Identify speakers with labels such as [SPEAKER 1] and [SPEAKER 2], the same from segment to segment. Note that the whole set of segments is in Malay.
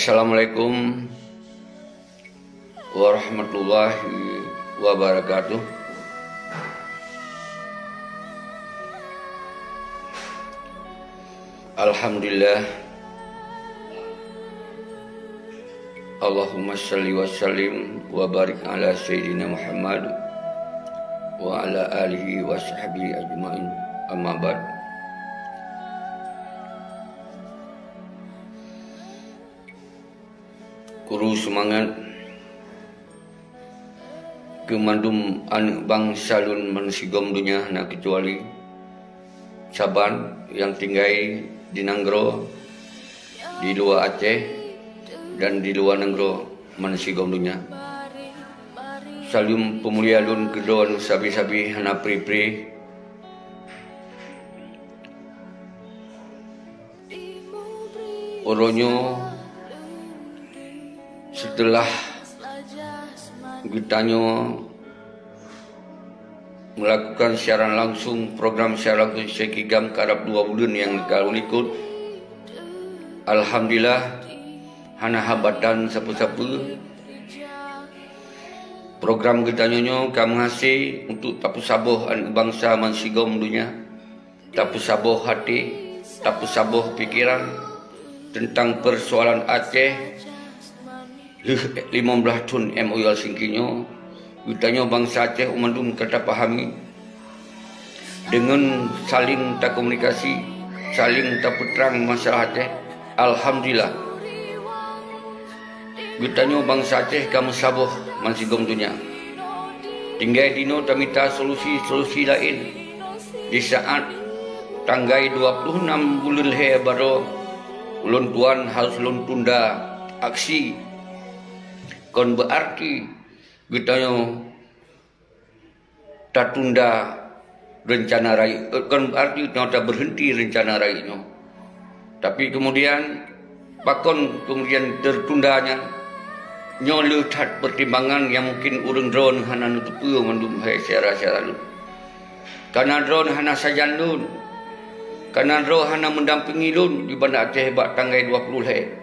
[SPEAKER 1] Assalamualaikum warahmatullahi wabarakatuh. Alhamdulillah. Allahumma salli wa sallim wa barik ala Sayyidina Muhammad wa ala alihi wa sahbihi ajma'in, amma ba'd. Kuru semangat kemandum anak bangsa lun mansigom dunia nak kecuali Saban yang tinggal di Nanggro, di luar Aceh dan di luar Nanggro mansigom dunia. Salim pemulia lun kedua sabi-sabi hana pri-pri. Oronyo setelah kitanya melakukan siaran langsung, program siaran langsung sekigam karab 2 bulan yang kalau ikut, alhamdulillah hana hambatan siapa-siapa. Program kitanya kamu hasil untuk tapu sabuh anak bangsa mansigom dunia, tapu sabuh hati, tapu sabuh pikiran tentang persoalan Aceh. 15 tahun MOU singkinyo kitanya bangsa Aceh umandum kata pahami dengan saling tak komunikasi, saling tak peterang masalah Aceh. Alhamdulillah kitanya bangsa Aceh kamu sabuh mansigom dunia. Tinggal dino tamita solusi lain di saat tanggal 26 bulan he baru ulun tuan harus ulun tunda aksi. Kon berarti kitanya tak tunda rencana raya, kon berarti kita tak berhenti rencana raya. Tapi kemudian pakon kemudian tertundanya nyoleh tak pertimbangan yang mungkin urang drone hana nutupu mandum hai syara-syara lu. Karena drone hana sajan lun, karena drone hana mendampingi lun di Banda Aceh bak tanggal 20 hai.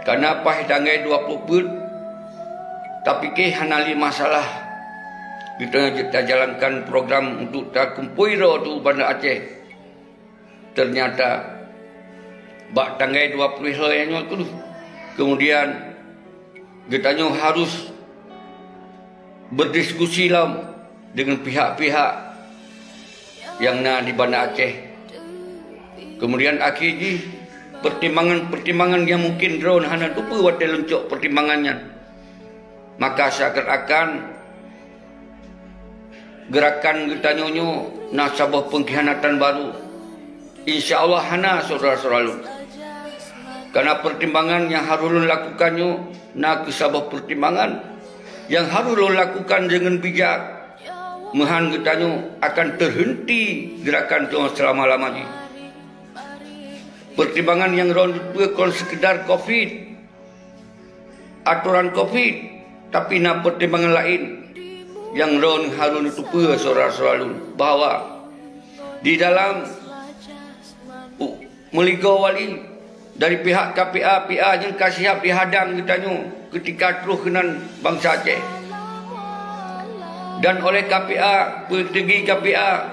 [SPEAKER 1] Karena apa tanggal 20 pun tapi ke hanali masalah kita jalankan program untuk tak kumpul tu Banda Aceh. Ternyata bak tanggal 20 hari tu kemudian kita harus berdiskusi lah dengan pihak-pihak yang nak di Banda Aceh. Kemudian akhirnya pertimbangan yang mungkin drone hana tupu wadah lencok pertimbangannya. Maka seakan-akan gerakan kita nyonyo nasabah pengkhianatan baru. InsyaAllah hana saudara-saudara lu. Karena pertimbangan yang harus lu lakukannya nak kesabah pertimbangan yang harus lu lakukan dengan bijak. Mahan kita akan terhenti gerakan itu selama-lamanya. Pertimbangan yang bukan sekedar COVID, aturan COVID, tapi nak pertimbangan lain yang harus ditupu saudara-saudara bahawa di dalam meligo wali dari pihak KPA yang kasih dihadang kitanya ketika terus kenan bangsa Aceh dan oleh KPA, petinggi KPA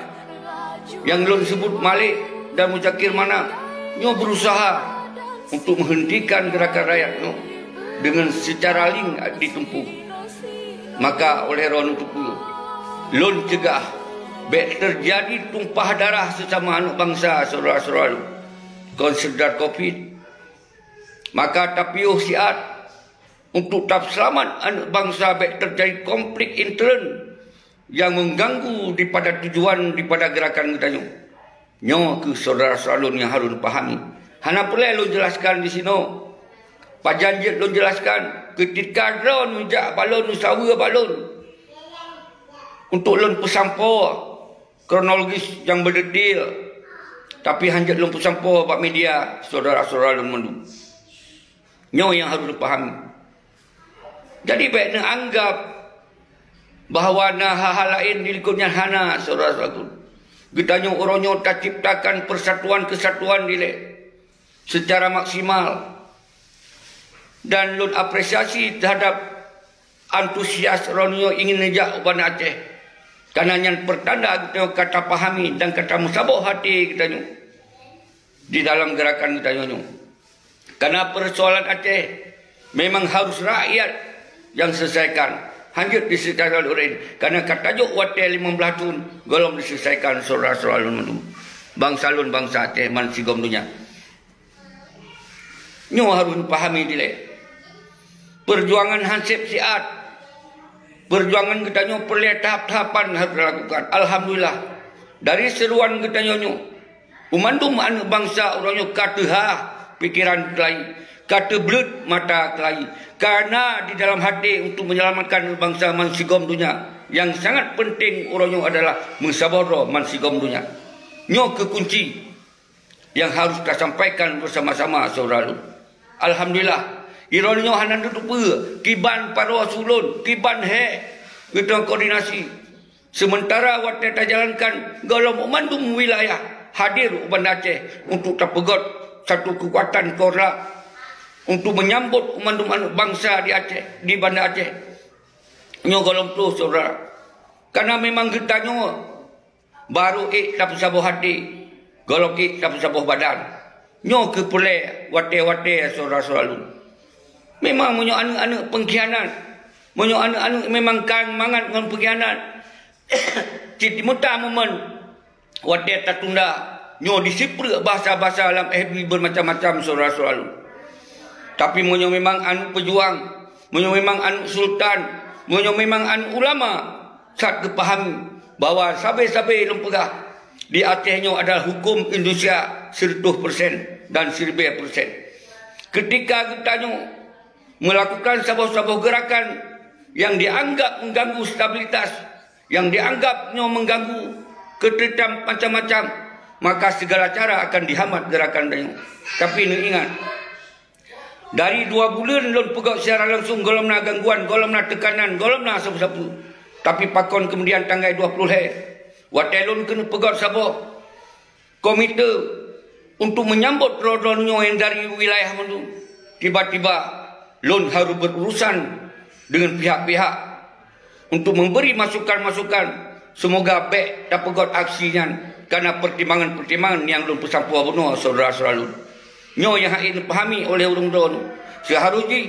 [SPEAKER 1] yang belum sebut Malik dan Muzakir mana nyo berusaha untuk menghentikan gerakan rakyat nyo dengan secara ling ditempuh. Maka oleh ron tupu lon cegah baik terjadi tumpah darah sesama anak bangsa saudara-saudara konsider COVID. Maka tapiuh siat untuk tak selamat anak bangsa baik terjadi konflik intern yang mengganggu daripada tujuan daripada gerakan kita nyo ke saudara-saudara yang harus pahami. Hana perlu lu jelaskan di sini. Pak Janjit lu jelaskan ketika drone menjak balon usaha balon untuk lun pesampo kronologis yang berdetail. Tapi hanjat lun pesampo pak media saudara-saudara lun mendu. Nyo yang harus dipahami. Jadi baiknya anggap bahawa hal-hal lain dilikutnya hana saudara-saudara. Kitanya orangnya tak ciptakan persatuan kesatuan dile secara maksimal. dan lun apresiasi terhadap antusias Ronyo ingin nejak uban Aceh. Karena yang pertanda kita kata pahami dan kata musabah hati kita nyu di dalam gerakan kita nyu. Karena persoalan Aceh memang harus rakyat yang selesaikan. Hanya diselesaikan oleh karena kata juk wate 15 tahun golong diselesaikan saudara-saudara lun bangsa lun bangsa Aceh man sigom dunia. Nyo harus pahami dile. Perjuangan hansip siat. Perjuangan kita nyo perlu tahap-tahapan harus dilakukan. Alhamdulillah. Dari seruan kita nyo umandum anu bangsa orang nyo kata pikiran kelai, kata belut mata kelai. Karena di dalam hati untuk menyelamatkan bangsa mansigom dunia yang sangat penting orangnya adalah musyawarah mansigom dunia. Nyo kekunci yang harus kita sampaikan bersama-sama saudara. Alhamdulillah. Ironyo hanan duduk kiban parwa sulun, kiban kita koordinasi. Sementara waktu kita jalankan golong umandum wilayah hadir uban Aceh untuk terpegot satu kekuatan korla untuk menyambut umandum bangsa di Aceh, di Banda Aceh. Nyo golong tu saudara. Karena memang kita nyo baru tak sabuh hati, golong tak sabuh badan. Nyo kepulai wate-wate saudara-saudara. Memang menyo anu-anu pengkhianat. Menyo anu-anu memang kang mangat dengan pengkhianat. Citi muta momen wate tatunda nyo disipre bahasa-bahasa dalam FB bermacam-macam saudara-saudara. Tapi menyo memang anu pejuang, menyo memang anu sultan, menyo memang anu ulama saat kepahami bahwa sabe-sabe lempegah di Aceh nyo adalah hukum Indonesia 100% dan 1000%. Ketika kita nyo melakukan sebuah gerakan yang dianggap mengganggu stabilitas, yang dianggap mengganggu ketertiban macam-macam, maka segala cara akan dihambat gerakan itu. Tapi ini ingat, dari 2 bulan lon pegawai secara langsung golong na gangguan, golong na tekanan, golong na sapu-sapu. Tapi pakon kemudian tanggal 20 watelun kena pegawai sabah komite untuk menyambut rodonnya yang dari wilayah itu. Tiba-tiba lon harus berurusan dengan pihak-pihak untuk memberi masukan-masukan. Semoga baik tak pegot aksinya karena pertimbangan-pertimbangan yang lon pesampuah bunuh saudara-saudara lon. Nyo yang ini pahami oleh urung drone. Seharusnya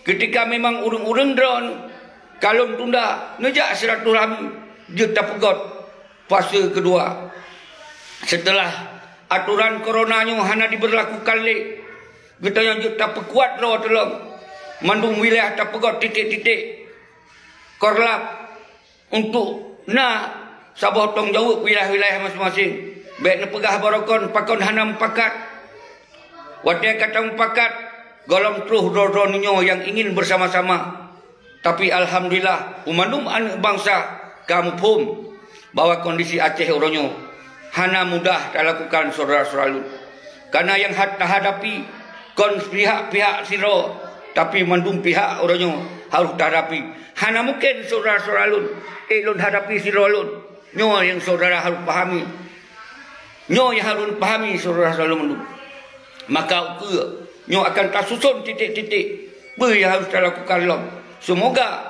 [SPEAKER 1] ketika memang urung-urung drone kalau tunda ngejak silaturahmi dia tak pegot fase kedua. Setelah aturan coronanya hanya diberlakukan le, kita yang tak perkuat raw tolong mandung wilayah tak pegot titik-titik korlap untuk sabah tong jauh wilayah-wilayah masing-masing. Baik ne pegah barokon pakon hanam pakat. Wadah kata pakat golong truh rodonyo yang ingin bersama-sama. Tapi alhamdulillah umandum anak bangsa kampung bahwa kondisi Aceh oronyo hana mudah dilakukan saudara-saudara. Karena yang hadapi kon pihak-pihak siro, tapi mandum pihak oronyo harus hadapi. Hana mungkin saudara-saudara lun hadapi siro lun. Nyo yang saudara harus pahami. Nyo yang harus pahami saudara-saudara mandum. Maka nyo akan tersusun titik-titik apa yang harus dilakukan lom. Semoga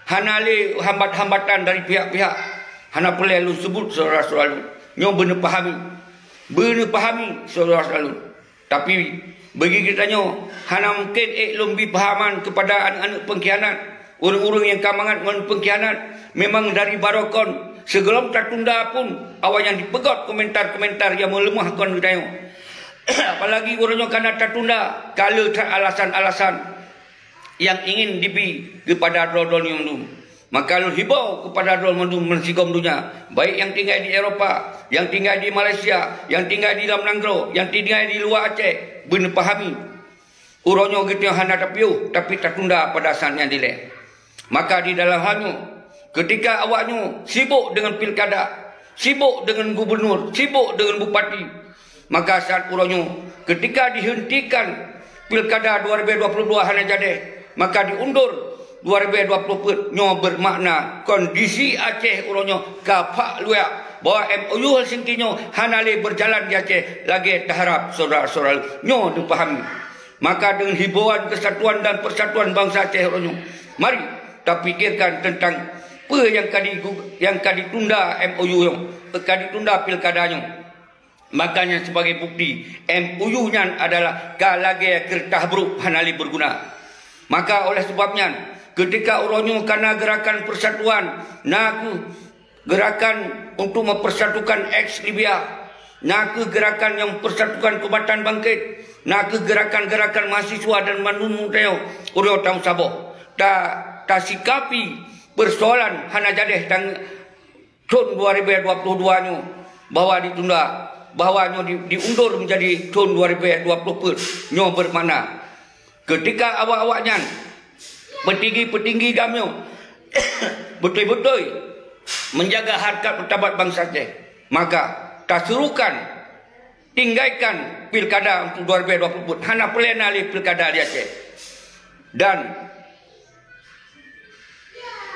[SPEAKER 1] hana le hambat-hambatan dari pihak-pihak hana perlu sebut saudara-saudara nyo benar pahami saudara-saudara. Tapi bagi kita nyo hana mungkin lebih pahaman kepada anak-anak pengkhianat, orang-orang yang kamangan dengan pengkhianat. Memang dari barokon sebelum tertunda pun awal yang dipegot komentar-komentar yang melemahkan kita nyo. Apalagi orangnya karena tertunda kalau alasan-alasan yang ingin dibi kepada rodon yang dulu. Maka lu hibau kepada rodon yang mensigom dunia, baik yang tinggal di Eropah, yang tinggal di Malaysia, yang tinggal di dalam Nanggro, yang tinggal di luar Aceh, benar pahami orangnya gitu yang hana tapi tertunda pada saatnya dile. Maka di dalam halnya ketika awaknya sibuk dengan pilkada, sibuk dengan gubernur, sibuk dengan bupati, maka saat urangnya ketika dihentikan pilkada 2022 hanya jadi, maka diundur 2020 nyo bermakna kondisi Aceh urangnya kapak luak bahwa MOU Helsinki nyo hanale berjalan di Aceh lagi terharap saudara-saudara nyo dipahami Maka dengan himbauan kesatuan dan persatuan bangsa Aceh Ronyo, mari kita fikirkan tentang apa yang kadi tunda MOU yang kadi tunda pilkadanya. Makanya sebagai bukti MOU-nya adalah kalage kertah buruk hanali berguna. Maka oleh sebabnya ketika Ronyo karena gerakan persatuan, naku gerakan untuk mempersatukan ex Libya, naku gerakan yang persatukan Kubatan Bangkit, naku gerakan-gerakan mahasiswa dan manunu teo Uro Tang Sabo. Ta sikapi persoalan hana jadeh tang tahun 2022 nyo bahwa ditunda, bahwa nyo diundur menjadi tahun 2020 nyo bermakna ketika awak-awaknya petinggi-petinggi kami betul-betul menjaga harkat martabat bangsa Aceh, maka tak serukan tinggalkan pilkada untuk 2020 hana pelenali pilkada di Aceh dan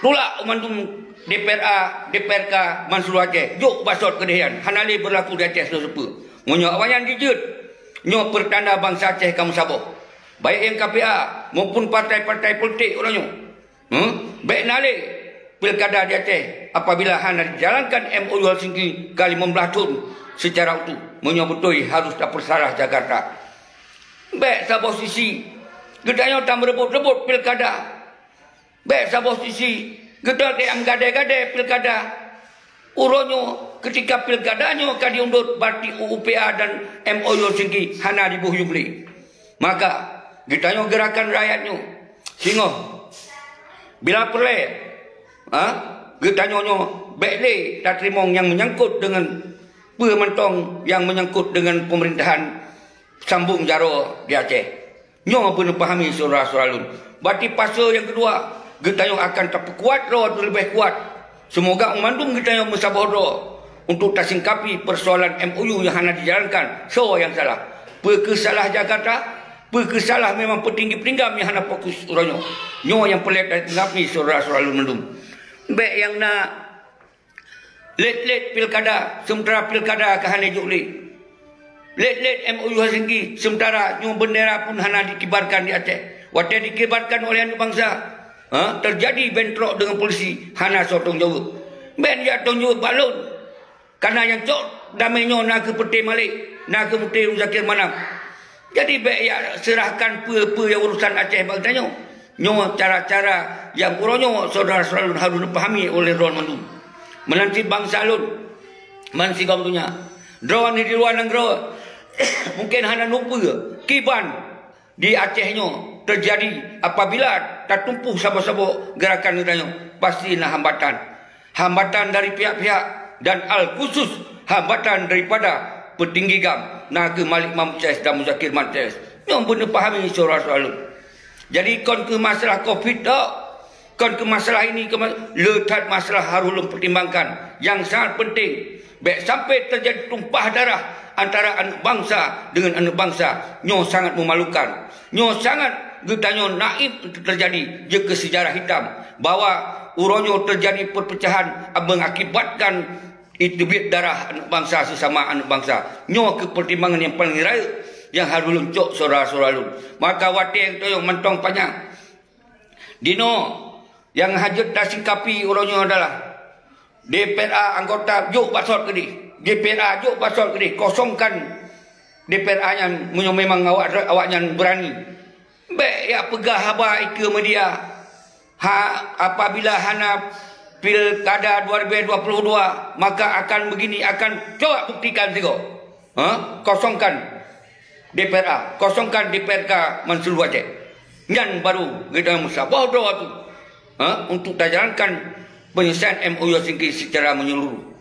[SPEAKER 1] tolak umandum DPRK Mansur Aceh juk basot kedehian hanali berlaku di Aceh sesepa monyo awayan dijut nyo pertanda bangsa Aceh kamu saboh baik yang KPA maupun partai-partai politik orangnya baik nali pilkada di Aceh apabila hana dijalankan MOU Helsinki kali 15 tahun secara utuh monyo betul harus tak persalah Jakarta baik sabah sisi gedanya tak merebut-rebut pilkada. Baik sabah sisi kita yang gade-gade pilkada Uronyo ketika pilkadanya kadi undur berarti UUPA dan MOU Helsinki hana dibuhyung li. Maka kita gerakan rakyatnya singo bila perlu kita nyo baik le tak terima yang menyangkut dengan pementong yang menyangkut dengan pemerintahan sambung jaro di Aceh. Nyo pun pahami saudara-saudara lun. Berarti pasal yang kedua kita yang akan terkuat roh lebih kuat. Semoga umandung kita yang musabah roh untuk tersingkapi persoalan MOU yang hanya dijalankan. So yang salah. Perkesalah Jakarta, perkesalah memang petinggi-petinggi yang hanya fokus orangnya. Nyo yang pelik dan tinggapi saudara-saudara umandung. Baik yang nak let pilkada, sementara pilkada ke hanya jukli. Let MOU Helsinki, sementara nyo bendera pun hanya dikibarkan di Aceh. Waktu dikibarkan oleh anak bangsa. Terjadi bentrok dengan polisi hana sotong jauh ben dia tunjuk balon karena yang cok damainya nak ke peti malik nak ke Mufti Zakir Manap jadi baik ya serahkan apa yang urusan Aceh bagdanya nyo cara-cara yang uronyo saudara-saudara harus dipahami oleh Ron Mandu menanti bangsa lun mansi kau dunia drone di luar negara mungkin hana lupa kiban di Acehnya terjadi apabila tertumpuh sabo-sabo gerakan itu pastilah hambatan dari pihak-pihak dan al-khusus hambatan daripada petinggi gam Naga Malik Mamces dan Muzakir Mantes yang benar pahami saudara-saudara. Jadi kon ke masalah COVID tak kon ke masalah ini letak masalah harus pertimbangkan yang sangat penting baik sampai terjadi tumpah darah antara anak bangsa dengan anak bangsa nyo sangat memalukan nyo sangat getanya naib terjadi jika sejarah hitam bahwa uronyo terjadi perpecahan mengakibatkan itu darah anak bangsa sesama anak bangsa nyo ke pertimbangan yang paling raya yang harus luncuk saudara-saudara maka wate itu yang mentong panjang dino yang hajat dah singkapi uronyo adalah DPRA anggota juk basot kedi DPRA juk basot kedi kosongkan DPRA yang memang awaknya berani baik ya pegah haba ike media apabila hana pilkada 2022 maka akan begini akan coba buktikan tiga kosongkan DPRA kosongkan DPRK Mansur Aceh dan baru kita musabah doa tu untuk dijalankan penyelesaian MOU Helsinki secara menyeluruh.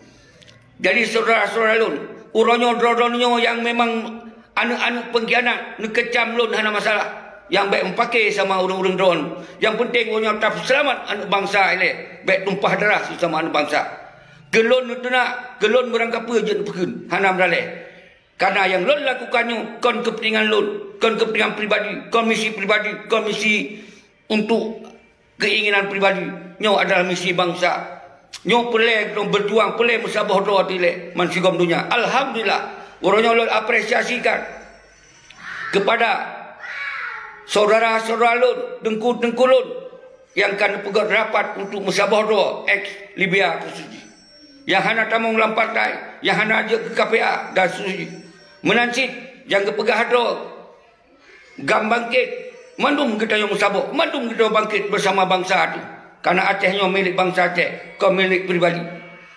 [SPEAKER 1] Jadi saudara-saudara lun uronyo drodonyo yang memang anak-anak pengkhianat nekecam lun hana masalah yang baik memakai sama orang-orang drone. Yang penting orang tak selamat anak bangsa ini. Baik tumpah darah sama anak bangsa. Gelon itu nak, gelon berangkap je pekin. Hana beralih. Karena yang lon lakukannya, kon kepentingan lon, kon kepentingan pribadi, komisi untuk keinginan pribadi. Nyo adalah misi bangsa. Nyo pelai berjuang, pelai musabah doa tile mansigom dunia. Alhamdulillah, orangnya lon apresiasikan kepada saudara-saudara lun, dengku-dengku lun yang kan pegat rapat untuk musabah doa ex Libya Suji. Yang hana tamung lampartai, yang hana aja ke KPA dan Suji. Menancit yang ke pegah do gam bangkit, mandum kita yang musabah, mandum kita bangkit bersama bangsa itu. Karena Acehnya milik bangsa Aceh, kau milik pribadi.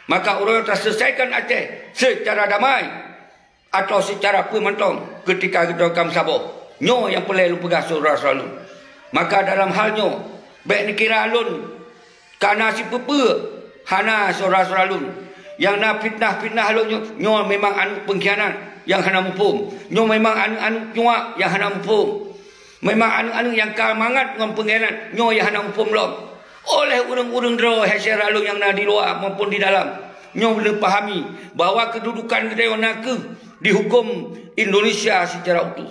[SPEAKER 1] Maka orang yang selesaikan Aceh secara damai atau secara pementong ketika kita kam sabah. Nyo yang pelai lu pegah saudara selalu. Maka dalam halnya baik ni kira alun karena si pepe hana saudara alun yang nak fitnah alun nyo memang anu pengkhianat yang hana mupum, nyo memang anu nyuak yang hana mupum, memang anu yang kalmangat dengan pengkhianat nyo yang hana mupum lom. Oleh urang-urang dro hasil alun yang nak di luar maupun di dalam nyo boleh pahami bahawa kedudukan kita yang nak dihukum Indonesia secara utuh.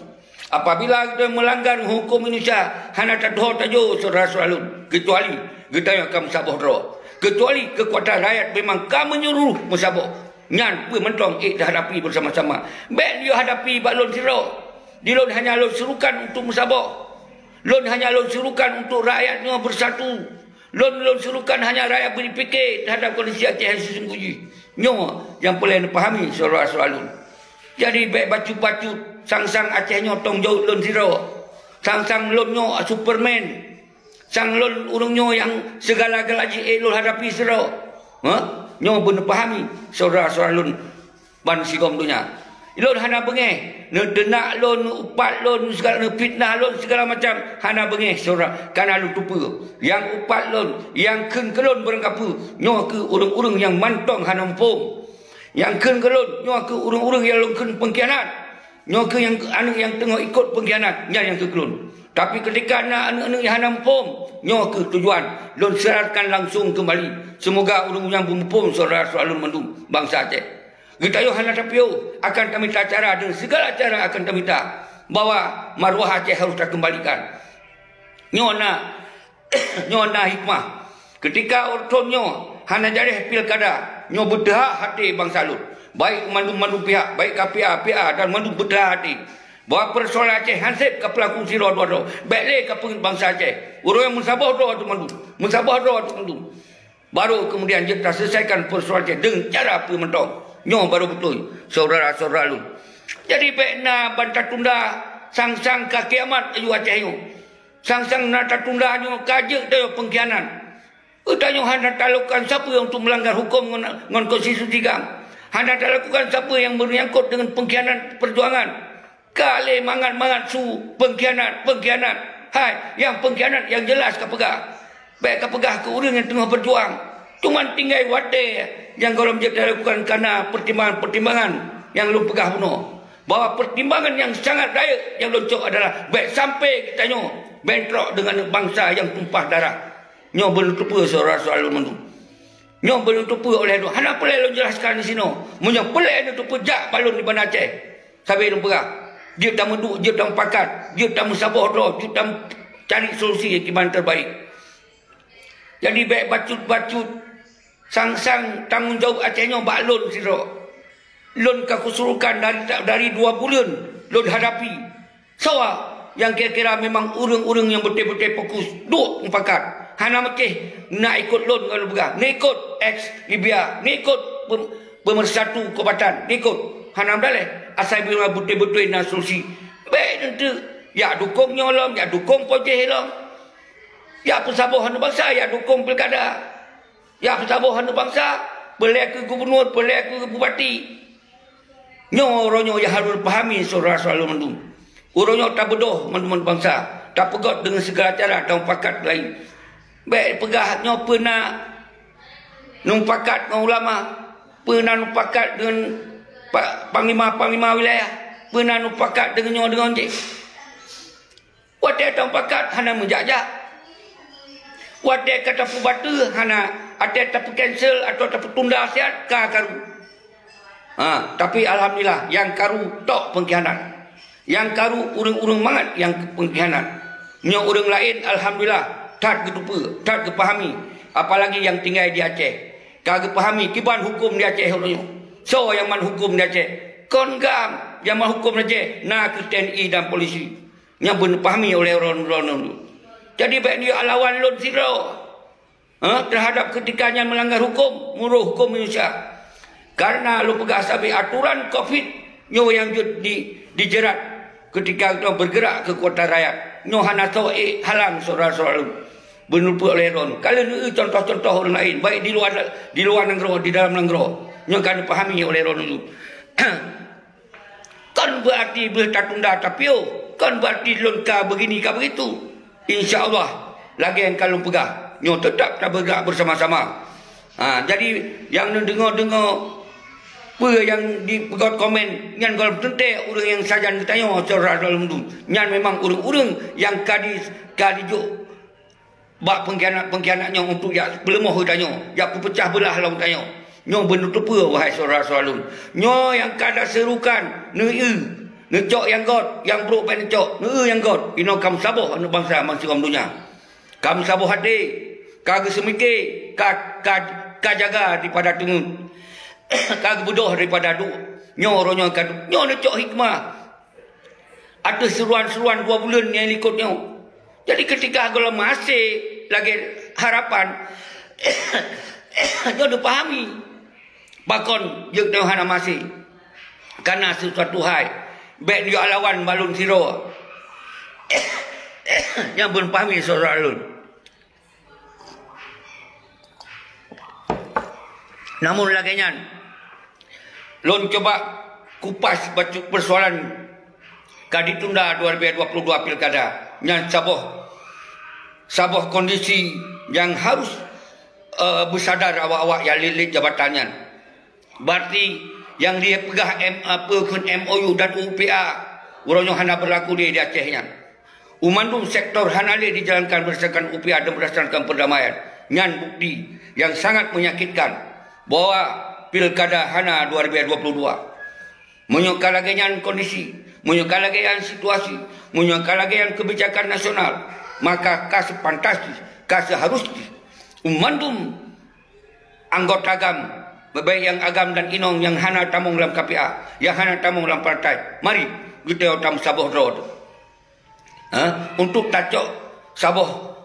[SPEAKER 1] Apabila kita melanggar hukum Indonesia, hana tadoh tajo saudara alun, kecuali kita yang akan musabah doa. Kecuali kekuatan rakyat memang kamu menyuruh musabah. Nyan pun mentong dah hadapi bersama-sama. Baik dia hadapi bak lon siro. Di lon hanya lon serukan untuk musabah. Lon hanya lon serukan untuk rakyatnya bersatu. Lon serukan hanya rakyat berfikir terhadap kondisi Aceh yang sesungguhnya. Nyo yang boleh dipahami saudara alun. Jadi baik bacut-bacut sang-sang Acehnya tong jauh lon siro. Sang-sang lonnya Superman. Sang lon urungnya yang segala-gala lon hadapi siro. Nyo pun pahami saudara lon ban sigom dunia. Lon hana bengeh, denak lon, upat lon, segala fitnah lon segala macam hana bengeh saudara karena lu tupu. Yang upat lon, yang keun kelon barang kapu, nyo ke urung-urung yang mantong hana empung. Yang keun kelon, nyo ke urung-urung yang lon keun pengkhianat. Nyo ke yang anu yang tengah ikut pengkhianat, yang ke kelon. Tapi ketika anu yang hana empung, nyo ke tujuan lon serahkan langsung kembali. Semoga urung-urung yang bumpung saudara alun mendung bangsa Aceh. Kita yo hana tapio akan kami minta cara dengan segala cara akan kami minta bahwa maruah Aceh harus terkembalikan. Nyona hikmah. Ketika ortonyo hana jareh pilkada, nyo bedah hati bangsa Lut. Baik mandu pihak, baik KPA dan mandu bedah hati. Bahawa persoalan Aceh hansip ke pelaku siro doa. Baiklah ke bangsa Aceh. Orang yang musabah doa tu mandu. Musabah doa tu mandu. Baru kemudian kita selesaikan persoalan Aceh dengan cara pementong. Nyo baru betul saudara-saudara lu. Jadi baikna bantah tunda sang-sang ke kiamat ayu Aceh nyo. Sang-sang nata tunda nyo kajek tayo pengkhianat. Utanyo hana talukan siapa yang untuk melanggar hukum ngon konstitusi kang. Hana talukan siapa yang menyangkut dengan pengkhianat perjuangan. Kale mangat su pengkhianat. Hai, yang pengkhianat yang jelas kapegah. Baik kapegah ke orang yang tengah berjuang. Cuman tinggal wate yang kalau menjadi lakukan karena pertimbangan yang lu pegah bunuh. Bahwa pertimbangan yang sangat daya yang loncok adalah baik sampai kita nyo bentrok dengan bangsa yang tumpah darah. Nyo belum tupu saudara-saudara lu mendu. Nyo belum tupu oleh itu. Hana pelai lu jelaskan di sini. Munyo pelai itu tupu jak balon di Banda Aceh. Sampai lu pegah. Dia tak menduk, dia tak pakat, dia tak musabah doa, dia tak cari solusi yang terbaik. Jadi baik bacut-bacut sang-sang tanggungjawab Acehnya bak lon siro. Lon kesurukan dari 2 bulan lon hadapi. Sawa yang kira-kira memang urang-urang yang betul-betul fokus duk pakat. Hana mekeh nak ikut lon kalau begah. Nak ikut ex Libya, nak ikut pemersatu Kubatan, nak ikut. Hana daleh asal bila betul-betul nak solusi. Baik tentu ya dukungnya lom, ya dukung pojeh lom. Ya persabahan bangsa, ya dukung pilkada. Ya persabahan bangsa, boleh ke gubernur, boleh ke bupati. Nyo orangnya yang harus pahami saudara-saudara mendung. Orangnya tak bedoh mendung bangsa, tak pegot dengan segala cara dan pakat lain. Baik pegahnya pernah numpakat dengan ulama, pernah numpakat dengan panglima wilayah, pernah numpakat dengan cik. Wadah tak pakat hana menjajak. Wadah kata pubatu hana ada tapi cancel atau tapi tunda siat ka karu. Tapi alhamdulillah yang karu tok pengkhianat. Yang karu urang-urang mangat yang pengkhianat. Nya urang lain alhamdulillah tak ketupu, tak kepahami. Apalagi yang tinggal di Aceh. Kagak pahami kiban hukum di Aceh orangnya. So yang man hukum di Aceh. Kon gam yang man hukum di Aceh nak ke TNI dan polisi. Yang pun dipahami oleh orang-orang itu. Jadi baik dia lawan Lon Siro terhadap ketikanya melanggar hukum, muruh hukum Indonesia. Karena lu pegang sampai aturan COVID nyo yang dijerat ketika kita bergerak ke kota raya. Nyo hana tahu halang saudara-saudara benupa oleh Ron. Kalau ni contoh-contoh orang lain baik di luar negara, di dalam negara, nyo kan dipahami oleh Ron itu. Kan berarti boleh tak tunda tapi kan berarti longkar begini ke begitu. InsyaAllah lagi yang kalau pegang nyo tetap tak bergerak bersama-sama. Jadi yang dengar-dengar apa yang dipegot komen yang kalau tentu orang yang sajan ditanya cara dalam tu yang memang orang-orang yang kadijuk bak pengkhianatnya untuk ya pelemah tanya ya pecah belah lah tanya nyo benutup wahai saudara-saudara nyo yang kada serukan necok yang god yang bro pen necok yang god ino kam saboh anu bangsa masih kam dunia kam saboh hati kag semike ka jaga daripada tengun kag bodoh daripada du nyo kan nyo necok hikmah ada seruan-seruan 2 bulan yang ikutnya. Jadi ketika kalau masih lagi harapan nyo dipahami bakon jeung teu hana masih karena sesuatu hal baik dia lawan balun siro yang belum pahami saudara lun. Namun lagi lun coba kupas baju persoalan kaditunda 2022 pilkada yang saboh kondisi yang harus bersadar awak-awak yang lilit jabatannya. Berarti yang dia pegah MOU dan UPA urangnya hana berlaku di Acehnya. Umandum sektor hanale dijalankan berdasarkan UPA dan berdasarkan perdamaian. Ngan bukti yang sangat menyakitkan bahwa pilkada hana 2022 menyokal lagi kondisi, menyokal lagi situasi, menyokal lagi kebijakan nasional, maka kas fantastis, kas seharusnya umandum anggota agam, baik yang agam dan inong yang hana tamung dalam KPA, yang hana tamung dalam partai, mari kita tam saboh road, untuk tacok saboh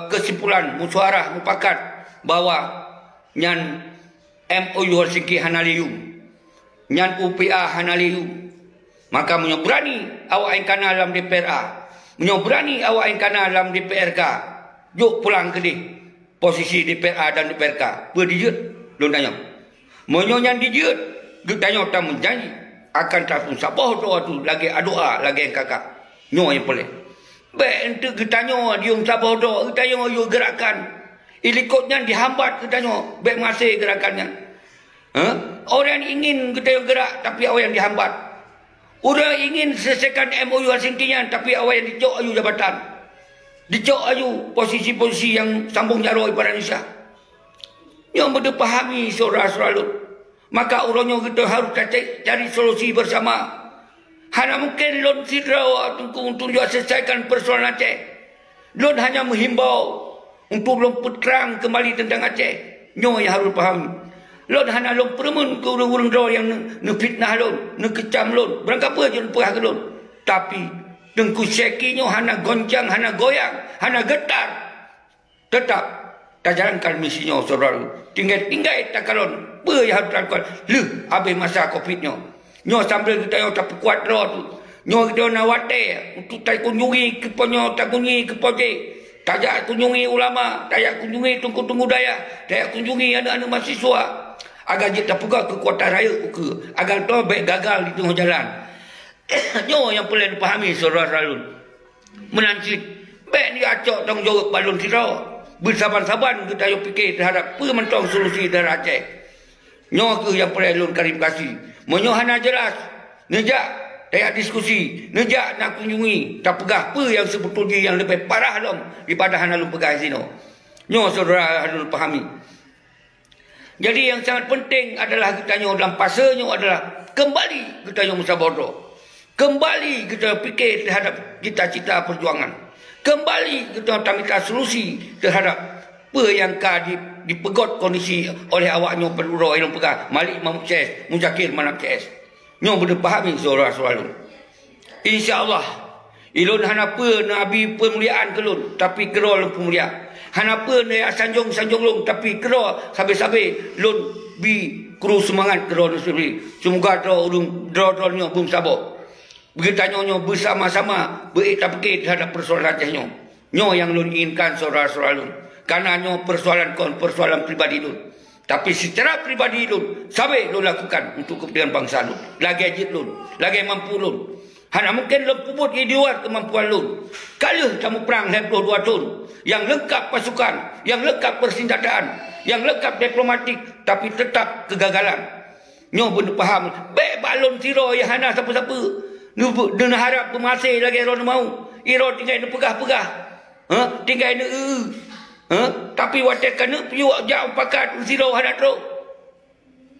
[SPEAKER 1] kesimpulan musyawarah mufakat bahwa nyan MOU Helsinki hanaliu nyan UPA hanaliu maka menyobrani awak yang kana dalam DPRA menyobrani awak yang kana dalam DPRK yuk pulang ke dia posisi DPRA dan DPRK berdijut don tanya menyonya dijut ditanya tak menjanji akan tapun sapah doa tu lagi doa lagi yang kakak nyo yang boleh baik untuk ditanya dia sapah doa ditanya yo gerakan ilikotnya dihambat katanya baik masih gerakannya. Orang yang ingin kita gerak tapi awak yang dihambat. Orang ingin selesaikan MOU Helsinki-nya tapi awak yang dicok ayu jabatan. Dicok ayu posisi-posisi yang sambung jarak pada Indonesia. Yang berpahami saudara-saudara. Maka orangnya kita harus cari solusi bersama. Hanya mungkin Lon Sidra untuk selesaikan persoalan Aceh. Lon hanya menghimbau untuk lomput terang kembali tentang Aceh. Nyo yang harus faham. Lon hana lon permen ke urang-urang draw yang fitnah lon, kecam lon. Berangkat apa je perah ke lon. Tapi dengku seki nyo hana goncang, hana goyang, hana getar. Tetap tak jalankan misinya saudara. Tinggal tak kalon. Apa yang harus lakukan? Habis masa COVID nyo. Nyo sambil kita yang tak kuat draw tu. Nyo kita nawate untuk tak kunjungi ke ponyo, tak kunjungi ke poje. Tak kunjungi ulama, tak kunjungi tunggu-tunggu daya, tak kunjungi anak-anak mahasiswa. Agar dia tak pegang kekuatan raya ke. Agar tu baik gagal di tengah jalan. Nyo yang perlu dipahami saudara-saudara. Menancik. Baik dia acok tanggungjawab balon tirau. Bersabar-sabar kita yang fikir terhadap pementang solusi terhadap Aceh. Nyo ke yang perlu klarifikasi. Menyo hana jelas. Nejak. Tak diskusi, nejak nak kunjungi, tak pegah apa yang sebetulnya yang lebih parah lom daripada hana lu pegah sini. Nyo saudara harus pahami. Jadi yang sangat penting adalah kita nyo dalam pasanya adalah kembali kita nyo musabodoh. Kembali kita fikir terhadap cita-cita perjuangan. Kembali kita minta solusi terhadap apa yang dipegot kondisi oleh awak nyo perlu yang pegah Malik Mahmud CS, Muzakir Manap CS. Nyo boleh pahami saudara-saudara. InsyaAllah Ilun hanapa na abi pemuliaan kelun tapi kero lun pemulia. Hanapa na sanjung long tapi kero sabe-sabe lun bi kru semangat kero nusri. Semoga dro-dronyo bum sabo. Begitu bersama-sama beriktik terhadap persoalan nyo. Nyo yang lun inginkan saudara-saudara lun. Karena nyo persoalan pribadi lun. Tapi secara pribadi lun, sabe lun lakukan untuk kepentingan bangsa lun. Lagi ajit lun, lagi mampu lun. Hanya mungkin lun puput di luar kemampuan lun. Kalau kamu perang 22 tahun, yang lengkap pasukan, yang lengkap persenjataan, yang lengkap diplomatik, tapi tetap kegagalan. Nyo pun faham. Baik balon siro yang hana siapa-siapa. Dia harap pemasih lagi orang mau. Iro tinggal ini pegah-pegah. Tinggal ini tapi watak kena piu jauh pakat siro hana teruk.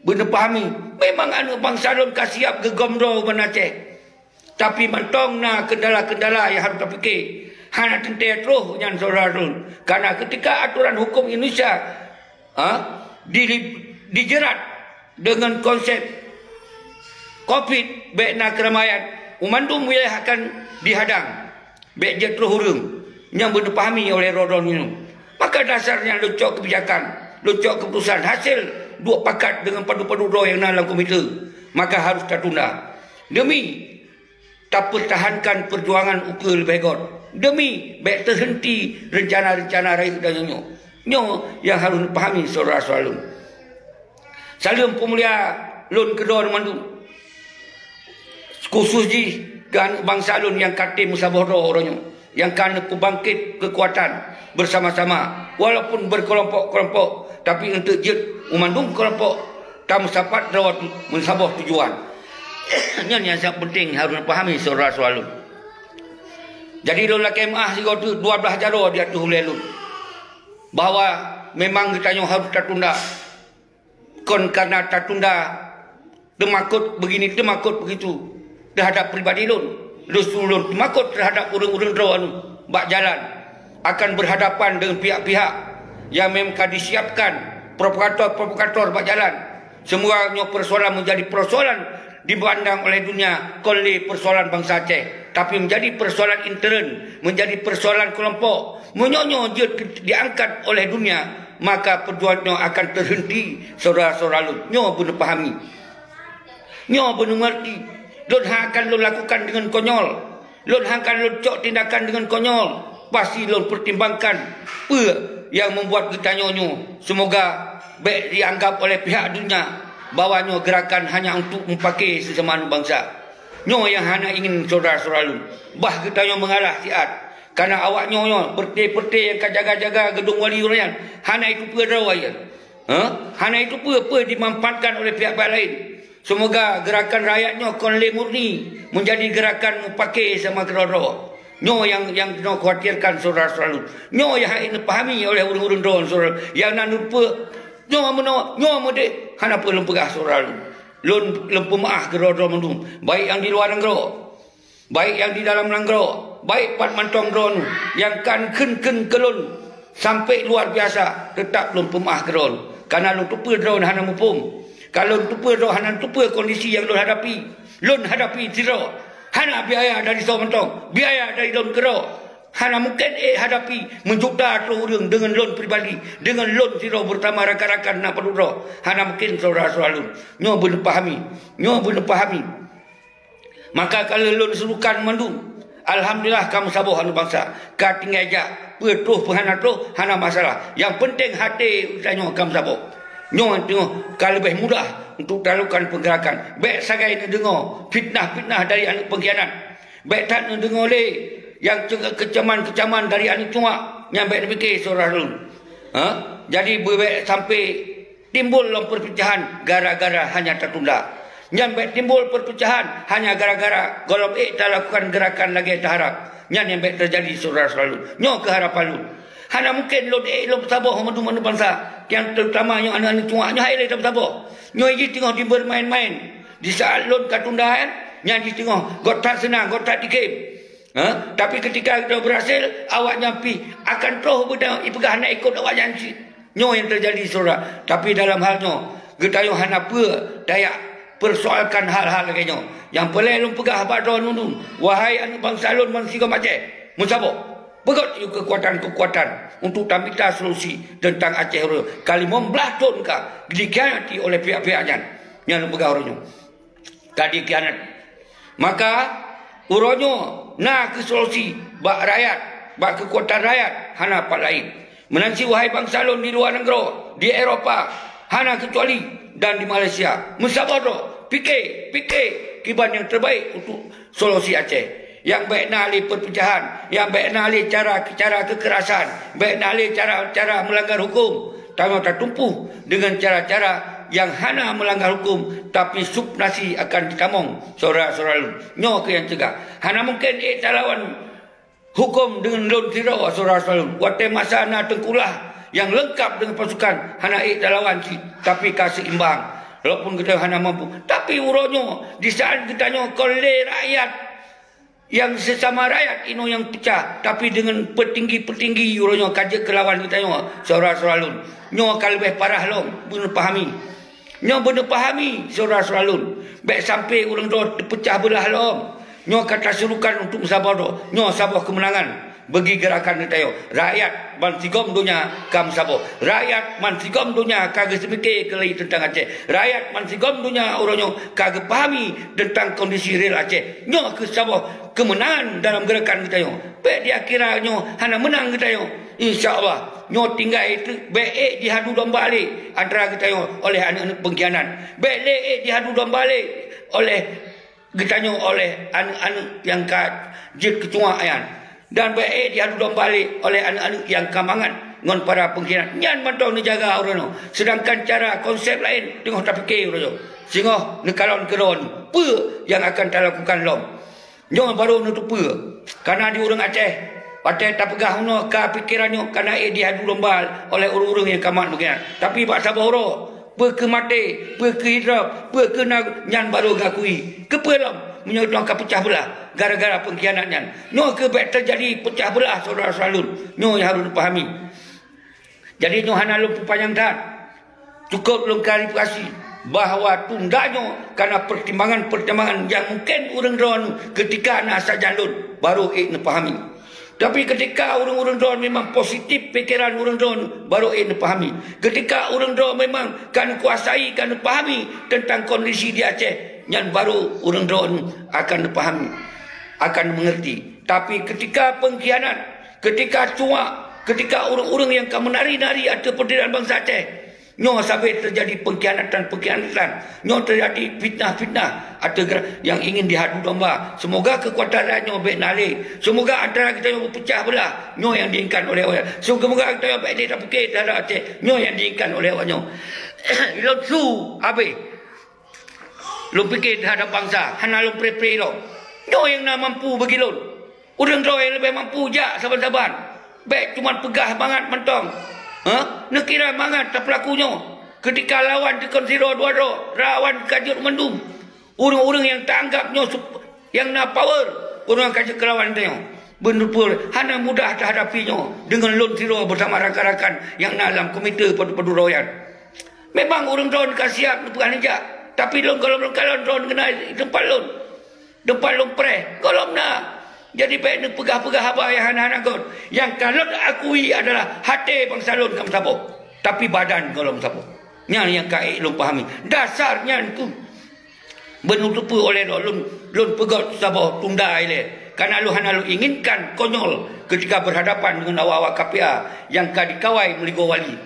[SPEAKER 1] Benar pahami. Memang anu bangsa lun kasiap gegomro menaceh. Tapi mentong na kendala-kendala yang harus terfikir. Hana tentu terus yang saudara lun. Karena ketika aturan hukum Indonesia dijerat dengan konsep COVID, baik nak keramaian, umandung wilayah akan dihadang. Baik je terus hurung. Yang dipahami oleh rodon ini. Maka dasarnya lucok kebijakan, lucok keputusan hasil dua pakat dengan padu-padu roh yang dalam komite. Maka harus tertunda. Demi tak pertahankan perjuangan ukul begor. Demi baik terhenti rencana-rencana rakyat dan nyo. Nyo yang harus dipahami saudara-saudara lun. Salam pemulia lun kedua mandung. Khusus di bangsa lun yang kate musabaroh orangnya. Yang kan kubangkit kekuatan bersama-sama. Walaupun berkelompok-kelompok. Tapi untuk jet memandung kelompok. Kamu sapat rawat mensabah tujuan. Ini yang sangat penting harus dipahami saudara-saudara lun. Jadi lun laki MA 12 jaro dia tu oleh lun. Bahawa memang kita harus tertunda. Karena tertunda temakut begini, temakut begitu. Terhadap pribadi lun. Lun temakut terhadap urang-urang draw bak jalan. Akan berhadapan dengan pihak-pihak yang memang disiapkan. Provokator bak jalan. Semuanya persoalan menjadi persoalan dipandang oleh dunia oleh persoalan bangsa Aceh, tapi menjadi persoalan intern, menjadi persoalan kelompok, menyonyo diangkat oleh dunia, maka perjuangannya akan terhenti saudara-saudara lun. Nyo pun pahami, nyo pun mengerti. Lun akan lun lakukan dengan konyol, lun akan lun cok tindakan dengan konyol. Pasti lun pertimbangkan apa yang membuat kita nyonyo. Semoga baik dianggap oleh pihak dunia bawanya gerakan hanya untuk mempakai sesama bangsa. Nyo yang hanya ingin saudara-saudara lun. Bah kita yang mengalah siat. Karena awak nyo perti-perti yang jaga-jaga gedung wali urayan. Hanya itu pun rawaian. Hanya itu pun dimanfaatkan oleh pihak-pihak lain. Semoga gerakan rakyatnya konle murni menjadi gerakan mempakai sama kerana. Nyo yang kena khawatirkan saudara-saudara lun. Nyo yang ini pahami oleh urang-urang drone saudara. Yang nak lupa nyo mode hana pun lempegah saudara lun lempu maah gero-gero mendung, baik yang di luar negara, baik yang di dalam negara, baik pat mantong drone yang kan ken kelun sampai luar biasa, tetap lun pemaah gero. Karena lun tupa drone hana mupum. Kalau lun tupa drone hana tupa kondisi yang lun hadapi zero. Hana biaya dari saw mantong, biaya dari lun gero. Hana mungkin hadapi menjuta orang dengan loan pribadi, dengan loan siro bersama rakan-rakan nak penduduk. Hana mungkin saudara-saudara lun. Nyo boleh pahami. Maka kalau loan serukan mandung, alhamdulillah kamu sabar anu bangsa. Ka tinggal aja, petuh penghana tuh hana masalah. Yang penting hati usahanya kamu sabar. Nyo tengok kalau lebih mudah untuk lakukan pergerakan. Baik sagai dengar fitnah-fitnah dari anak pengkhianat. Baik tak dengar oleh yang kecaman-kecaman dari anak cuma yang baik fikir saudara lun. Jadi baik sampai timbul perpecahan gara-gara hanya tertunda. Yang baik timbul perpecahan hanya gara-gara golong tak lakukan gerakan lagi terharap. Yang baik terjadi saudara-saudara lun. Nyo keharapan lun. Hana mungkin lun sabar mana bangsa yang terutama yang anak-anak cuma nya hai tak sabar. Nyoiji tengah di bermain-main. Di saat lun katundaan yang di tengah gotak senang, gotak dikim. Tapi ketika kita berhasil, awaknya akan terus ipegah nak ikut awak janji. Nyo yang terjadi saudara. Tapi dalam halnya, kita yang hana apa, dayak persoalkan hal-hal kayaknya. Yang pelai lum pegah badon nunun. Wahai anak bangsa lun mansigo Aceh. Musabo. Begot you kekuatan-kekuatan untuk tamita solusi tentang Aceh Huru. Kali membelatun ka dikhianati oleh pihak-pihaknya. Yang pegah uronyo. Kadi kianat. Maka uronyo na ke solusi bak rakyat, bak kekuatan rakyat hana pak lain. Menansi wahai bangsa lun di luar negara, di Eropah, hana kecuali dan di Malaysia. Musabodo, fikir kiban yang terbaik untuk solusi Aceh. Yang baik nali perpecahan, yang baik nali cara kekerasan, baik nali cara melanggar hukum. Tamu tertumpu dengan cara-cara yang hana melanggar hukum, tapi sup nasi akan ditamong. Saudara-saudara lun, nyo ke yang cegah. Hana mungkin talawan hukum dengan lon tiro, saudara-saudara lun. Wate masa na tengkulah yang lengkap dengan pasukan hana talawan tapi kasih imbang. Walaupun kita hana mampu, tapi uronyo di saat kita nyo kolej rakyat yang sesama rakyat ino yang pecah, tapi dengan petinggi-petinggi uronyo kaje kelawan kita nyo, saudara-saudara lun. Nyo akan lebih parah lom, benar pahami. Nyo benar pahami, saudara-saudara lun. Baik sampai orang tu pecah belah lom. Nyo kata surukan untuk sabar. Nyo sabar kemenangan. Bagi gerakan kita yo. Rakyat mansigom dunia kam sabar. Rakyat mansigom dunia kagak semikir kelai tentang Aceh. Rakyat mansigom dunia orangnya kagak pahami tentang kondisi real Aceh. Nyo ke sabar kemenangan dalam gerakan kita yo. Baik dia kira nyo hana menang kita yo. InsyaAllah nyo tinggal itu baik dihadu domba balik antara kita yo oleh anak-anak pengkhianat. Baik dihadu domba balik oleh kita nyo oleh anak-anak yang jid ketua ayan. Dan baik diadu domba balik oleh anak-anak yang kamangan ngon para pengkhianat. Nyan mantau ni jaga orang. Sedangkan cara konsep lain tengok tak fikir orang. Sehingga nekalon keron apa yang akan kita lakukan lom. Nyo baru nutup apa. Karena di orang Aceh Patai tak pegah uno ka pikirannya karena diadu domba oleh orang-orang yang kaman pengkhianat. Tapi bak sabar horo pe ke mati, pe ke hidup, pe ke nyan baru gakui. Kepelom menyodong ke pecah belah gara-gara pengkhianatnya. No ke baik terjadi pecah belah saudara-saudara lun. No yang harus dipahami. Jadi no hana lun panjang dah. Cukup lun klarifikasi bahawa tundanya karena pertimbangan-pertimbangan yang mungkin orang doan ketika nak saja lun baru pahami. Tapi ketika orang-orang doan memang positif pikiran orang doan baru pahami. Ketika orang doan memang kan kuasai, kan pahami tentang kondisi di Aceh, yang baru orang doan akan pahami, akan mengerti. Tapi ketika pengkhianat, ketika cuak, ketika orang-orang yang akan menari-nari atas pendirian bangsa Aceh, nyo sampai terjadi pengkhianatan, nyo terjadi fitnah atau yang ingin dihadu domba. Semoga kekuatan rakyat nyo baik nalih. Semoga antara kita yang berpecah belah, nyo yang diinginkan oleh orang. Semoga kita yang baik dia tak fikir terhadap Aceh, nyo yang diinginkan oleh orang nyo. Ilon su habis. Lu fikir terhadap bangsa, hana lu pre-pre lo. Nyo yang nak mampu bagi lu. Orang tu yang lebih mampu jak saban-saban. Baik cuma pegah banget mentong. Nak kira mangat tak pelakunya. Ketika lawan tekan 0-2 rawan kajut mendung. Orang-orang yang tak anggapnya yang nak power, orang kajut kelawan dia. Benar-benar hana mudah terhadapinya dengan lon 0 bersama rakan-rakan yang nak dalam komite padu royan. Memang orang drone kasiap bukan aja. Tapi lon kalau drone kena tempat lon pre. Kalau nak jadi baik ni pegah-pegah apa yang hana-hana kot. Yang kalau akui adalah hati bangsa lon kamu sapo. Tapi badan kalau sapo. Yang kait lon pahami. Dasarnya itu menutupi oleh lon pegot sapo tunda ile. Karena lu hana lu inginkan konyol ketika berhadapan dengan awak-awak KPA yang dikawai meligo wali.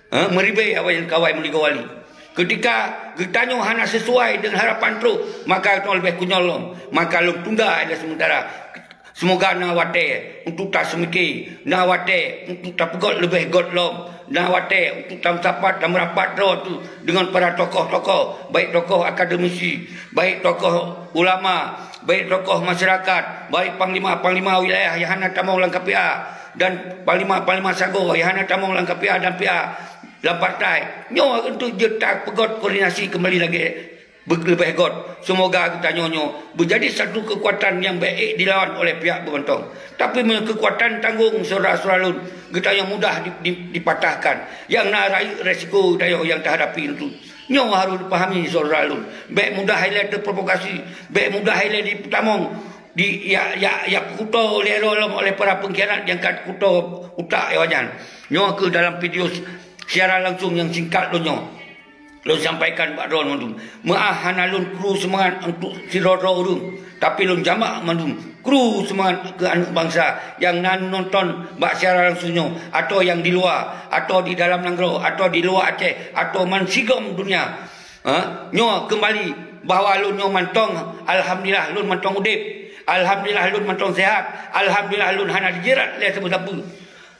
[SPEAKER 1] Meribai awak yang kawai meligo wali. Ketika getanyo hana sesuai dengan harapan tu, maka itu lebih konyol lom. Maka lu tunda ile sementara. Semoga nawate untuk tak semiki, nawate untuk tak pegot lebih god lom, nawate untuk tak sapat dan merapat tu dengan para tokoh-tokoh, baik tokoh akademisi, baik tokoh ulama, baik tokoh masyarakat, baik panglima-panglima wilayah yang hana tamong lang KPA dan panglima-panglima sago yang hana tamong lang KPA dan PA dalam partai. Nyo untuk jetak pegot koordinasi kembali lagi. Lebih god. Semoga kita nyonyo menjadi satu kekuatan yang baik dilawan oleh pihak berbentong. Tapi kekuatan tanggung saudara-saudara kita yang mudah dipatahkan. Yang nak resiko yang terhadapi itu. Nyo harus dipahami saudara alun. Baik mudah highlight provokasi, baik mudah highlight di Putamong, di ya kuto oleh para pengkhianat yang kat kuto utak yawan. Nyo ke dalam video siaran langsung yang singkat lo sampaikan Pak Ron mandum. Maahan alun kru semangat untuk siroro urung. Tapi lun jamak mandum. Kru semangat ke anak bangsa yang nonton bak siaran langsungnya, atau yang di luar, atau di dalam Nanggro, atau di luar Aceh, atau mansigom dunia. Nyo kembali bahawa lun nyo mantong, alhamdulillah lun mantong udip, alhamdulillah lun mantong sehat, alhamdulillah lun hana dijerat le siapa-siapa.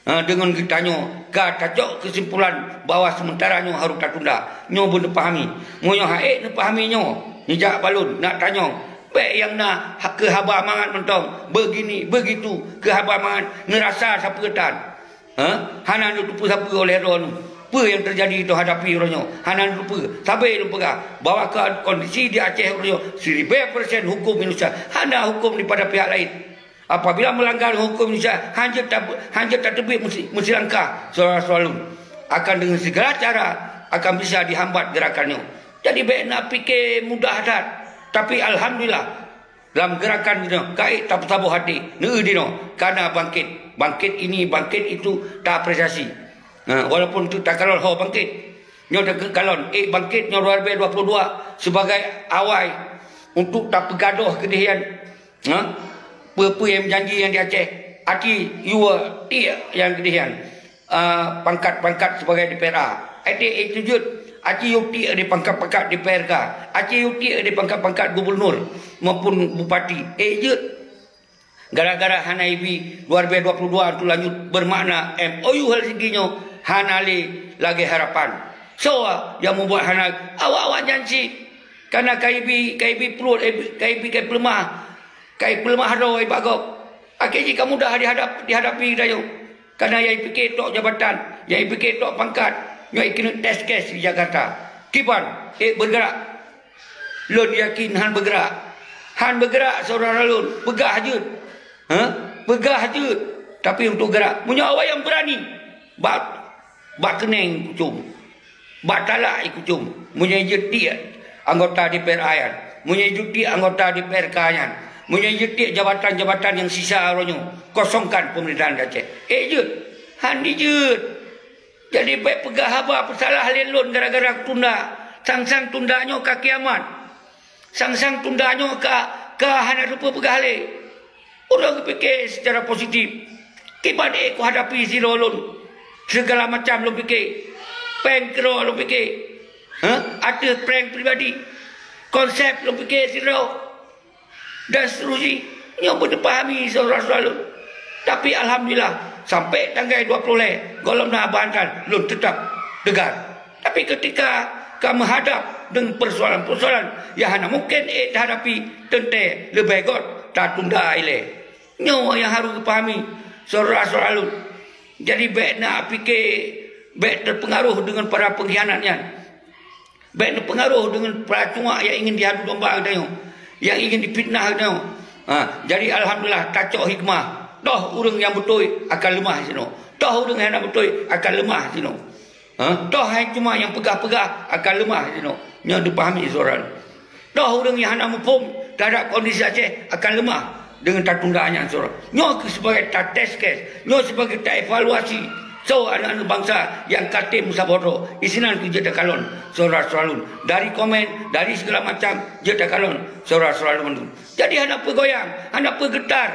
[SPEAKER 1] Dengan kita nyo kacok kesimpulan bahawa sementara nyo harus tertunda. Nyo pun pahami. Nyo haik pahami nyo. Nijak balun nak tanya. Baik yang nak ke haba mangat mentong. Begini, begitu. Ke haba mangat. Ngerasa siapa ketan. Hana lupa siapa oleh ron. Apa yang terjadi itu hadapi ronyo. Hana lupa. Sampai lupa. Bahawa kondisi di Aceh ronyo. 1000% hukum Indonesia. Hana hukum daripada pihak lain. Apabila melanggar hukum Indonesia, hanya terbit mesti langkah soal akan dengan segala cara akan bisa dihambat gerakannya. Jadi baik nak fikir mudah hadat, tapi alhamdulillah dalam gerakan itu kait tak tabuh hati dino karena bangkit ini bangkit itu tak apresiasi. Walaupun tu tak kalon ho bangkit nyo tak kalon bangkit nyo 2022 sebagai awal untuk tak bergaduh kedihian. Apa yang janji yang di Aceh, aki yuwa tiak yang kedihian pangkat-pangkat sebagai DPRA. Itu jut aki yuti di pangkat-pangkat DPRK, aki yuti di pangkat-pangkat gubernur maupun bupati. Jut gara-gara hana ibi 2022 itu lanjut bermakna MOU Helsinki-nyo hana lagi harapan. So yang membuat hana awak janji karena KIB perut KIB pelemah. Kai pelemah ado ai bagok. Akhirnya kamu dah dihadapi dayo. Karena yang fikir tok jabatan, yang fikir tok pangkat, yang kena test case di Jakarta. Kiban bergerak. Lun yakin han bergerak. Han bergerak saudara lun, pegah je. Pegah je. Tapi untuk gerak, punya awak yang berani. Bak keneng kucum. Bak talak kucum. Punya jeti anggota DPR ayan. Punya jeti anggota DPR kayan. Menyejetik jabatan-jabatan yang sisa orangnya. Kosongkan pemerintahan Aceh. Jut. Handi jut. Jadi baik pegah haba pesalah lelun gara-gara tunda. Sang-sang tundanya ke kiamat. Sang-sang tundanya ke hana rupa pegah le. Orang fikir secara positif. Kibat ku hadapi si rolun. Segala macam lu fikir. Prank kero lu fikir. Ada prank pribadi. Konsep lu fikir si rolun. Dan seterusnya yang berpahami saudara-saudara. Tapi alhamdulillah sampai tanggal 20 golong nak bahankan belum tetap tegar. Tapi ketika kamu menghadap dengan persoalan-persoalan yang hanya mungkin hadapi tentang lebih god tak tunda ile. Nyawa yang harus dipahami saudara-saudara. Jadi baik nak fikir baik terpengaruh dengan para pengkhianatnya. Baik terpengaruh dengan para cuak yang ingin diadu domba katanya. Yang ingin dipitnah katanya. Jadi alhamdulillah kacau hikmah. Toh orang yang betul akan lemah sino. Toh orang yang betul akan lemah sino. Toh cuma yang pegah-pegah akan lemah sino. Yang dipahami seorang. Toh orang yang hendak mempum terhadap kondisi Aceh akan lemah dengan tertundaannya seorang. Nyo sebagai tak test case. Nyo sebagai tak evaluasi. So anak-anak bangsa yang katim musabodo isinan ku jeda kalon saudara-saudara dari komen dari segala macam jeda kalon saudara-saudara. Jadi hana goyang, hana getar,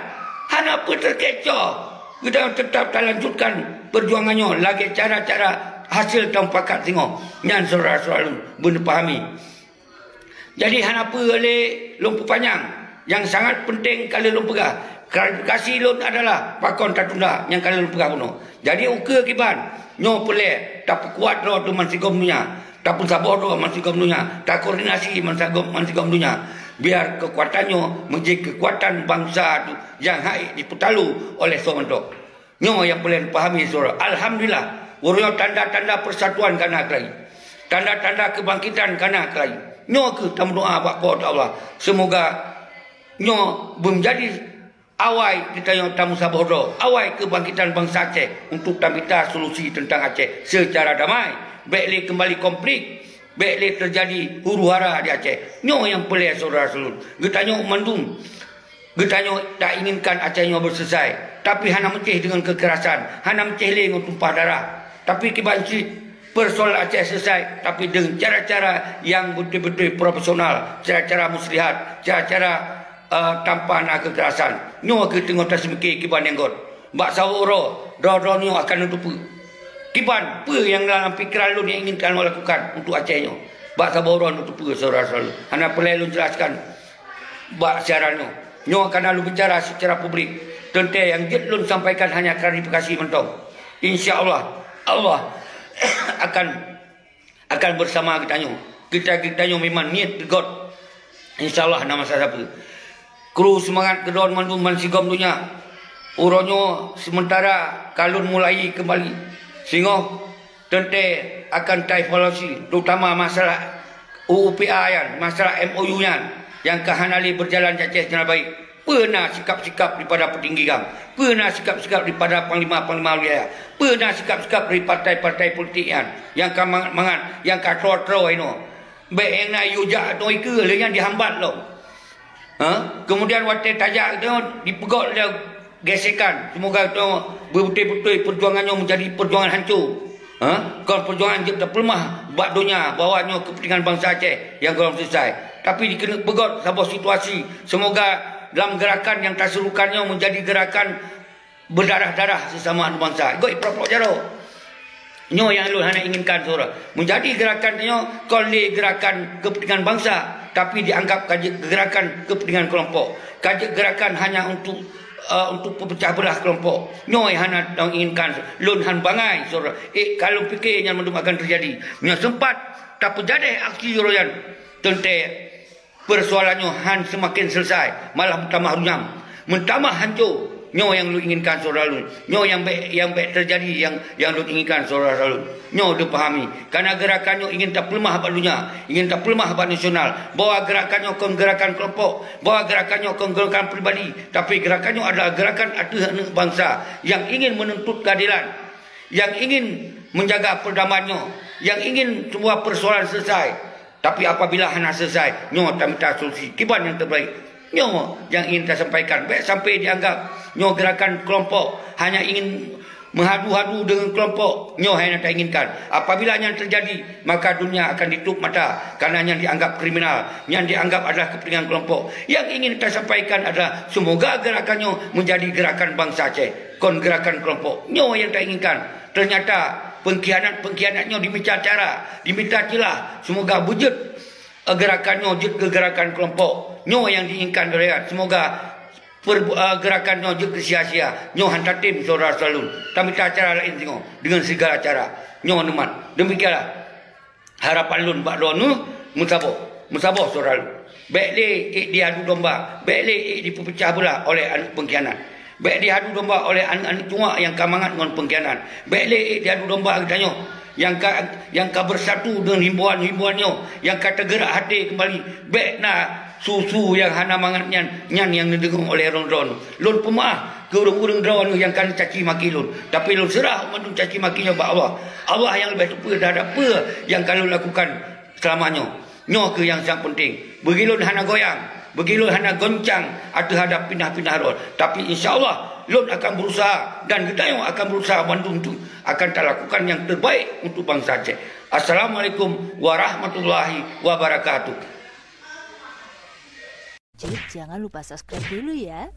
[SPEAKER 1] hana terkecoh. Kita tetap lanjutkan perjuangannya lagi cara-cara hasil tampakat tengok nyan saudara-saudara benar pahami. Jadi hana oleh lumpuh panjang yang sangat penting kali lumpuh pegah. Klarifikasi lun adalah pakon tertunda yang kali lumpuh pegah kuno. Jadi uke kiban nyo pelek tak kuat ro tu mansigom dunia. Tak pun sabodo mansigom dunia. Tak koordinasi mansigom dunia. Biar kekuatannya menjadi kekuatan bangsa tu yang hai diputalu oleh Somanto. Nyo yang boleh pahami saudara. Alhamdulillah. Uryo tanda-tanda persatuan kana kelai. Tanda-tanda kebangkitan kana kelai. Nyo ke tamu doa bak Allah. Semoga nyo menjadi awal kita yang tamu sabodo, awal kebangkitan bangsa Aceh untuk minta solusi tentang Aceh secara damai. Baiklah kembali konflik Baiklah terjadi huru-hara di Aceh. Nyo yang pelih saudara-saudara. Getanyo mandum. Getanyo tak inginkan Aceh nyo berselesai. Tapi hana menceh dengan kekerasan. Hana menceh dengan tumpah darah. Tapi kibanci persoalan Aceh selesai. Tapi dengan cara-cara yang betul-betul profesional. Cara-cara muslihat. Cara-cara tanpa nak kekerasan. Nyo ke tengok tas mikir kiban enggot. Bak saworo. Dor-dor nyo akan nutup. Kiban, apa yang dalam fikiran lu yang inginkan lu lakukan untuk Aceh nyo? Bak sabaran untuk apa saudara-saudara? Hana perlu lu jelaskan. Bak siaran nyo. Nyo akan lu bicara secara publik. Tentang yang jet lu sampaikan hanya klarifikasi mentong. InsyaAllah, Allah akan bersama kita nyo. Kita nyo memang niat God. InsyaAllah nama saya siapa. Kru semangat kedon mandum mansigom dunia. Uronyo sementara kalun mulai kembali. Sehingga tentang akan evaluasi terutama masalah UUPA yang masalah MOU yang kehanali berjalan Aceh dengan baik. Pernah sikap-sikap daripada petinggi gang, pernah sikap-sikap daripada panglima-panglima wilayah, pernah sikap-sikap dari partai-partai politik yang mangan yang katro-tro ini. Baik yang nak yujak atau ike yang dihambat lo. Kemudian waktu tajak itu dipegot dia gesekan. Semoga itu betul-betul perjuangannya menjadi perjuangan hancur. Kalau perjuangan dia terpelemah buat dunia, bawanya kepentingan bangsa Aceh yang belum selesai. Tapi dikena pegot sebuah situasi. Semoga dalam gerakan yang terserukannya menjadi gerakan berdarah-darah sesama bangsa. Ikut pro-pro jaro. Nyo yang lu hanya inginkan saudara. Menjadi gerakan nyo kolej gerakan kepentingan bangsa, tapi dianggap gerakan kepentingan kelompok. Gerakan hanya untuk pecah belah kelompok. Nyo yang hana inginkan lun han bangai saudara. Kalau fikir yang mendung akan terjadi. Nyo sempat tak terjadi aksi royan. Tentang persoalannya han semakin selesai, malah bertambah runyam, mentambah hancur. Nyo yang lu inginkan saudara lu. Nyo yang baik terjadi yang lu inginkan saudara lu. Nyo lu pahami. Karena gerakannya ingin tak pelemah abad dunia, ingin tak pelemah abad nasional. Bawa gerakannya ke gerakan kelompok, bawa gerakannya ke gerakan pribadi, tapi gerakannya adalah gerakan anak bangsa yang ingin menuntut keadilan, yang ingin menjaga perdamaiannya, yang ingin semua persoalan selesai. Tapi apabila hanya selesai, nyo tak minta solusi. Kiban yang terbaik. Nyo yang ingin saya sampaikan. Baik sampai dianggap nyo gerakan kelompok hanya ingin menghadu-hadu dengan kelompok. Nyo hanya tak inginkan. Apabila yang terjadi, maka dunia akan ditutup mata. Karena yang dianggap kriminal, yang dianggap adalah kepentingan kelompok. Yang ingin saya sampaikan adalah semoga gerakannya menjadi gerakan bangsa Aceh. Kon gerakan kelompok. Nyo yang tak inginkan. Ternyata pengkhianatnya diminta cara, diminta celah. Semoga wujud gerakannya wujud ke gerakan kelompok. Nyo yang diinginkan rakyat. Semoga gerakannya wujud ke sia-sia. Nyo hantar tim saudara selalu. Tapi cara lain tengok dengan segala cara. Nyo nemat. Demikianlah harapan lun bak donu musabah saudara. Baik diadu domba, baik dipecah belah oleh anak pengkhianat. Baik diadu domba oleh anak-anak tua yang kamangat dengan pengkhianat. Baik diadu domba katanya yang bersatu dengan himbauan-himbauannya, yang kata gerak hati kembali. Baik nak susu yang hana mangatnya yang didengung oleh ron-ron. Lun pemaaf ke urung-urung drawan yang kan caci maki lun. Tapi lun serah mandung caci makinya ba Allah. Allah yang lebih tepat dah apa yang kalau lakukan selamanya. Nyo ke yang sangat penting. Bagi lun hana goyang, bagi lun hana goncang terhadap pindah-pindah rol. Tapi insya-Allah lun akan berusaha dan kita yang akan berusaha bandung tu akan tak lakukan yang terbaik untuk bangsa Aceh. Assalamualaikum warahmatullahi wabarakatuh.
[SPEAKER 2] Cik, jangan lupa subscribe dulu ya.